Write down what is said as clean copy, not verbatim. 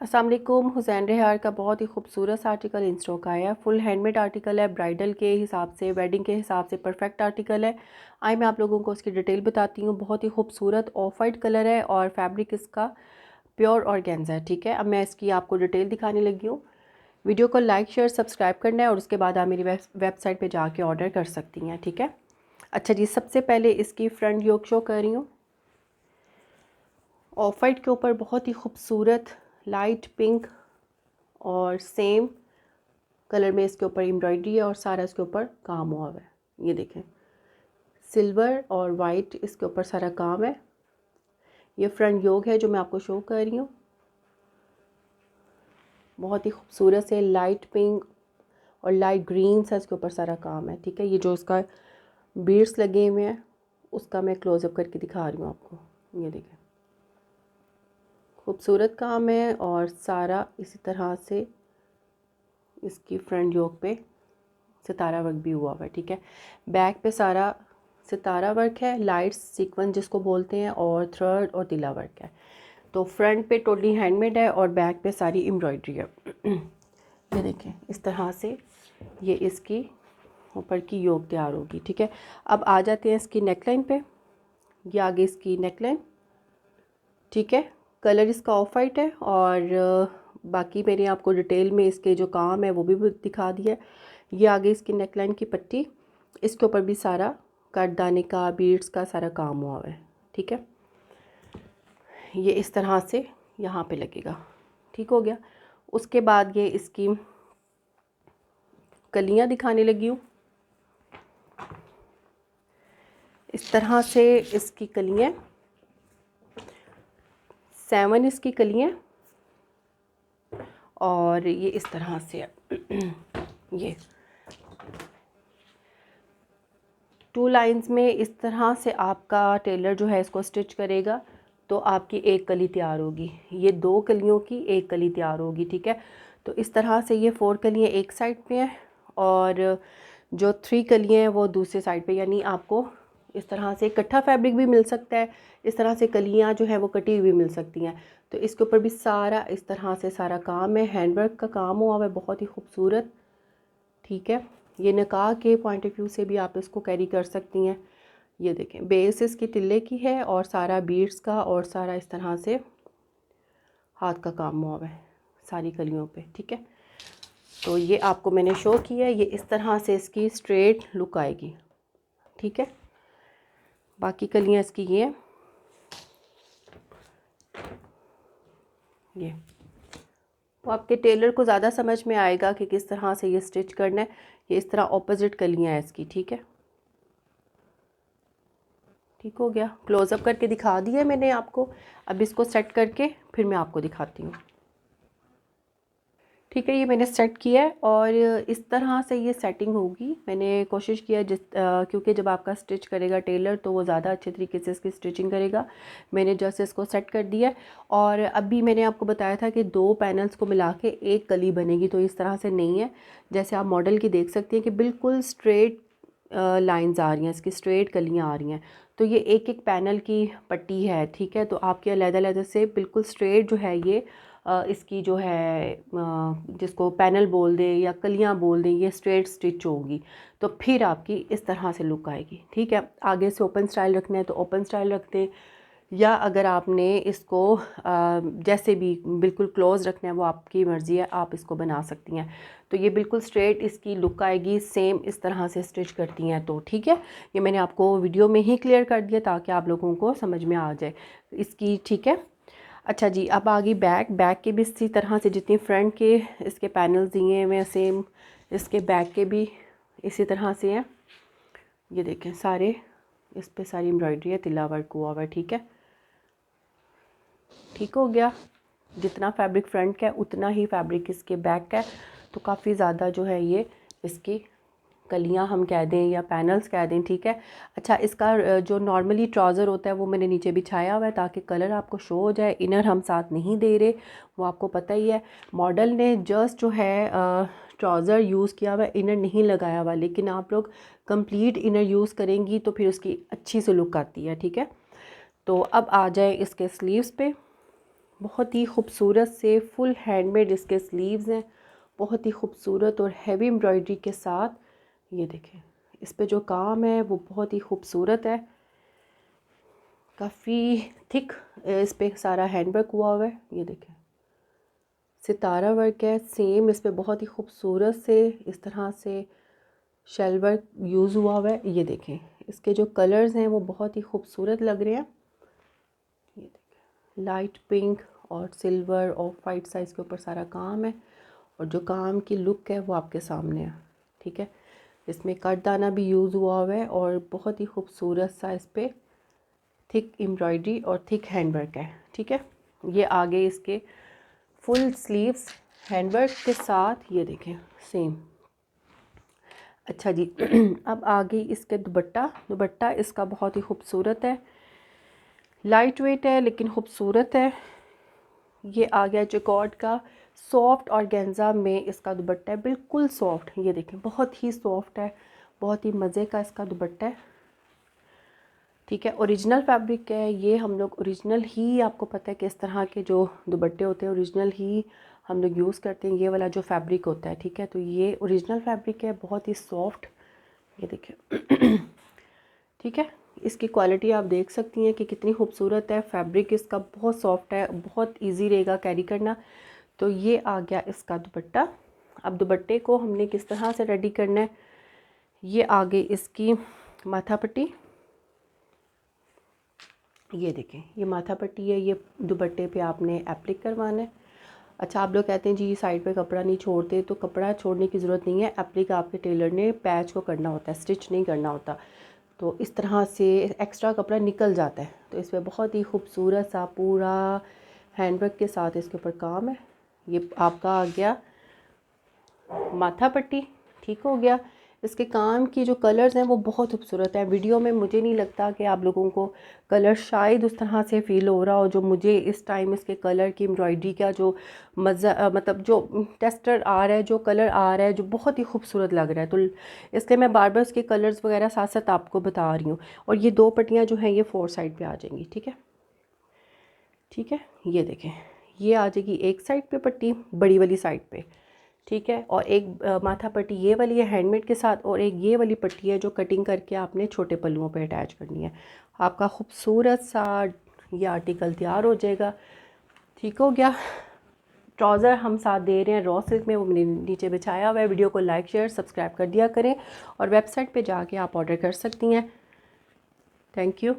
अस्सलाम वालेकुम। हुसैन रेहार का बहुत ही खूबसूरत आर्टिकल इन स्टॉक आया है। फुल हैंडमेड आर्टिकल है, ब्राइडल के हिसाब से, वेडिंग के हिसाब से परफेक्ट आर्टिकल है। आई मैं आप लोगों को उसकी डिटेल बताती हूँ। बहुत ही खूबसूरत ऑफ वाइट कलर है और फैब्रिक इसका प्योर ऑर्गेन्जा है। ठीक है, अब मैं इसकी आपको डिटेल दिखाने लगी हूँ। वीडियो को लाइक शेयर सब्सक्राइब करना है और उसके बाद आप मेरी वेबसाइट पर जाके ऑर्डर कर सकती हैं। ठीक है, अच्छा जी, सबसे पहले इसकी फ्रंट योक शो कर रही हूँ। ऑफ वाइट के ऊपर बहुत ही खूबसूरत लाइट पिंक और सेम कलर में इसके ऊपर एम्ब्रॉयडरी है और सारा इसके ऊपर काम हुआ है। ये देखें, सिल्वर और वाइट इसके ऊपर सारा काम है। ये फ्रंट योक है जो मैं आपको शो कर रही हूँ। बहुत ही खूबसूरत से लाइट पिंक और लाइट ग्रीन सा इसके ऊपर सारा काम है। ठीक है, ये जो इसका बीड्स लगे हुए हैं उसका मैं क्लोजअप करके दिखा रही हूँ आपको। ये देखें, खूबसूरत काम है और सारा इसी तरह से इसकी फ्रंट योक पे सितारा वर्क भी हुआ हुआ है। ठीक है, बैक पे सारा सितारा वर्क है, लाइट सीक्वेंस जिसको बोलते हैं, और थ्रेड और तिला वर्क है। तो फ्रंट पे टोटली हैंडमेड है और बैक पे सारी एम्ब्रॉयडरी है। ये देखें, इस तरह से ये इसकी ऊपर की योक तैयार होगी। ठीक है, अब आ जाते हैं इसकी नेकलाइन पे। ये आगे इसकी नेकलाइन। ठीक है, कलर इसका ऑफ वाइट है और बाकी मैंने आपको डिटेल में इसके जो काम है वो भी दिखा दिया है। ये आगे इसकी नेकलाइन की पट्टी, इसके ऊपर भी सारा कटदाने का, बीड्स का सारा काम हुआ है। ठीक है, ये इस तरह से यहाँ पे लगेगा। ठीक हो गया। उसके बाद ये इसकी कलियाँ दिखाने लगी हूँ। इस तरह से इसकी कलियाँ, 7 इसकी कलियाँ, और ये इस तरह से ये 2 लाइंस में इस तरह से आपका टेलर जो है इसको स्टिच करेगा तो आपकी एक कली तैयार होगी। ये 2 कलियों की एक कली तैयार होगी। ठीक है, तो इस तरह से ये 4 कलियाँ एक साइड पे हैं और जो 3 कलियाँ हैं वो दूसरे साइड पे, यानी आपको इस तरह से इकट्ठा फैब्रिक भी मिल सकता है, इस तरह से कलियाँ जो है वो कटी हुई मिल सकती हैं। तो इसके ऊपर भी सारा इस तरह से सारा काम है, हैंडवर्क का काम हुआ है, बहुत ही खूबसूरत। ठीक है, ये निकाह के पॉइंट ऑफ व्यू से भी आप इसको कैरी कर सकती हैं। ये देखें, बेस इसकी टिल्ले की है और सारा बीड्स का और सारा इस तरह से हाथ का काम हुआ है सारी कलियों पे। ठीक है, तो ये आपको मैंने शो किया है। ये इस तरह से इसकी स्ट्रेट लुक आएगी। ठीक है, बाकी कलियां इसकी ये हैं। ये तो आपके टेलर को ज़्यादा समझ में आएगा कि किस तरह से ये स्टिच करना है। ये इस तरह ऑपोजिट कलियां हैं इसकी। ठीक है, ठीक हो गया। क्लोज़अप करके दिखा दिया मैंने आपको। अब इसको सेट करके फिर मैं आपको दिखाती हूँ। ठीक है, ये मैंने सेट किया है और इस तरह से ये सेटिंग होगी। मैंने कोशिश किया क्योंकि जब आपका स्टिच करेगा टेलर तो वो ज़्यादा अच्छे तरीके से इसकी स्टिचिंग करेगा। मैंने जस्ट इसको सेट कर दिया और अभी मैंने आपको बताया था कि 2 पैनल्स को मिला के एक कली बनेगी, तो इस तरह से नहीं है। जैसे आप मॉडल की देख सकती हैं कि बिल्कुल स्ट्रेट लाइंस आ रही हैं, इसकी स्ट्रेट कलियाँ आ रही हैं। तो ये एक एक पैनल की पट्टी है। ठीक है, तो आपके अलग-अलग से बिल्कुल स्ट्रेट जो है ये इसकी जो है जिसको पैनल बोल दें या कलियां बोल दें, ये स्ट्रेट स्टिच होगी। तो फिर आपकी इस तरह से लुक आएगी। ठीक है, आगे से ओपन स्टाइल रखना है तो ओपन स्टाइल रख दें, या अगर आपने इसको जैसे भी बिल्कुल क्लोज रखना है वो आपकी मर्ज़ी है, आप इसको बना सकती हैं। तो ये बिल्कुल स्ट्रेट इसकी लुक आएगी, सेम इस तरह से स्टिच करती हैं। तो ठीक है, ये मैंने आपको वीडियो में ही क्लियर कर दिया ताकि आप लोगों को समझ में आ जाए इसकी। ठीक है, अच्छा जी, अब आ गई बैक के भी इसी तरह से जितनी फ्रंट के इसके पैनल्स दिए हुए हैं सेम इसके बैक के भी इसी तरह से हैं। ये देखें, सारे इस पे सारी एम्ब्रॉयडरी है, तिला वर्क हुआ हुआ है। ठीक है, ठीक हो गया। जितना फैब्रिक फ्रंट का है उतना ही फैब्रिक इसके बैक का है, तो काफ़ी ज़्यादा जो है ये इसकी कलियां हम कह दें या पैनल्स कह दें। ठीक है, अच्छा, इसका जो नॉर्मली ट्राउज़र होता है वो मैंने नीचे बिछाया हुआ है ताकि कलर आपको शो हो जाए। इनर हम साथ नहीं दे रहे, वो आपको पता ही है। मॉडल ने जस्ट जो है ट्राउज़र यूज़ किया हुआ है, इनर नहीं लगाया हुआ, लेकिन आप लोग कंप्लीट इनर यूज़ करेंगी तो फिर उसकी अच्छी सी लुक आती है। ठीक है, तो अब आ जाए इसके स्लीव्स पे। बहुत ही खूबसूरत से फुल हैंडमेड इसके स्लीव्स हैं, बहुत ही खूबसूरत और हैवी एम्ब्रॉयडरी के साथ। ये देखें, इस पे जो काम है वो बहुत ही खूबसूरत है, काफ़ी थिक इस पे सारा हैंडवर्क हुआ है। ये देखें, सितारा वर्क है सेम इस पे, बहुत ही खूबसूरत से इस तरह से शेल वर्क यूज़ हुआ है। ये देखें, इसके जो कलर्स हैं वो बहुत ही खूबसूरत लग रहे हैं। ये देखें, लाइट पिंक और सिल्वर और वाइट साइज़ के ऊपर सारा काम है, और जो काम की लुक है वो आपके सामने है। ठीक है, इसमें कटदाना भी यूज़ हुआ है और बहुत ही खूबसूरत सा इस पर थिक एम्ब्रॉयडरी और थिक हैंडवर्क है। ठीक है, ये आगे इसके फुल स्लीव्स हैंडवर्क के साथ। ये देखें सेम। अच्छा जी अब आगे इसके दुपट्टा इसका बहुत ही खूबसूरत है, लाइट वेट है लेकिन खूबसूरत है। ये आ गया जैकॉर्ड का सॉफ्ट ऑर्गेन्जा में इसका दुपट्टा है, बिल्कुल सॉफ्ट। ये देखें, बहुत ही सॉफ्ट है, बहुत ही मज़े का इसका दुपट्टा है। ठीक है, ओरिजिनल फैब्रिक है ये, हम लोग ओरिजिनल ही, आपको पता है कि इस तरह के जो दुपट्टे होते हैं ओरिजिनल ही हम लोग यूज़ करते हैं, ये वाला जो फैब्रिक होता है। ठीक है, तो ये ओरिजिनल फैब्रिक है, बहुत ही सॉफ्ट। ये देखिए ठीक है, इसकी क्वालिटी आप देख सकती हैं कि कितनी खूबसूरत है, फैब्रिक इसका बहुत सॉफ्ट है, बहुत इजी रहेगा कैरी करना। तो ये आ गया इसका दुपट्टा। अब दुपट्टे को हमने किस तरह से रेडी करना है, ये आगे इसकी माथा पट्टी। ये देखें, ये माथा पट्टी है, ये दुपट्टे पे आपने एप्लिक करवाना है। अच्छा, आप लोग कहते हैं जी साइड पे कपड़ा नहीं छोड़ते, तो कपड़ा छोड़ने की ज़रूरत नहीं है, एप्लिक आपके टेलर ने पैच को करना होता है, स्टिच नहीं करना होता। तो इस तरह से एक्स्ट्रा कपड़ा निकल जाता है। तो इस पर बहुत ही खूबसूरत सा पूरा हैंडवर्क के साथ इसके ऊपर काम है। ये आपका आ गया माथा पट्टी। ठीक हो गया, इसके काम की जो कलर्स हैं वो बहुत खूबसूरत है। वीडियो में मुझे नहीं लगता कि आप लोगों को कलर शायद उस तरह से फ़ील हो रहा हो जो मुझे इस टाइम इसके कलर की एम्ब्रॉयडरी का जो मज़ा, मतलब जो टेक्सचर आ रहा है, जो कलर आ रहा है, जो बहुत ही खूबसूरत लग रहा है। तो इसलिए मैं बार बार इसके कलर्स वगैरह साथ साथ आपको बता रही हूँ। और ये दो पट्टियाँ जो हैं ये 4 साइड पर आ जाएंगी। ठीक है, ठीक है, ये देखें, ये आ जाएगी एक साइड पे पट्टी, बड़ी वाली साइड पे। ठीक है, और एक माथा पट्टी ये वाली है हैंडमेड के साथ, और एक ये वाली पट्टी है जो कटिंग करके आपने छोटे पल्लुओं पे अटैच करनी है। आपका खूबसूरत सा ये आर्टिकल तैयार हो जाएगा। ठीक हो गया, ट्राउज़र हम साथ दे रहे हैं रॉ सिल्क में, वो मैंने नीचे बिछाया हुआ है। वीडियो को लाइक शेयर सब्सक्राइब कर दिया करें, और वेबसाइट पे जाके आप ऑर्डर कर सकती हैं। Thank you.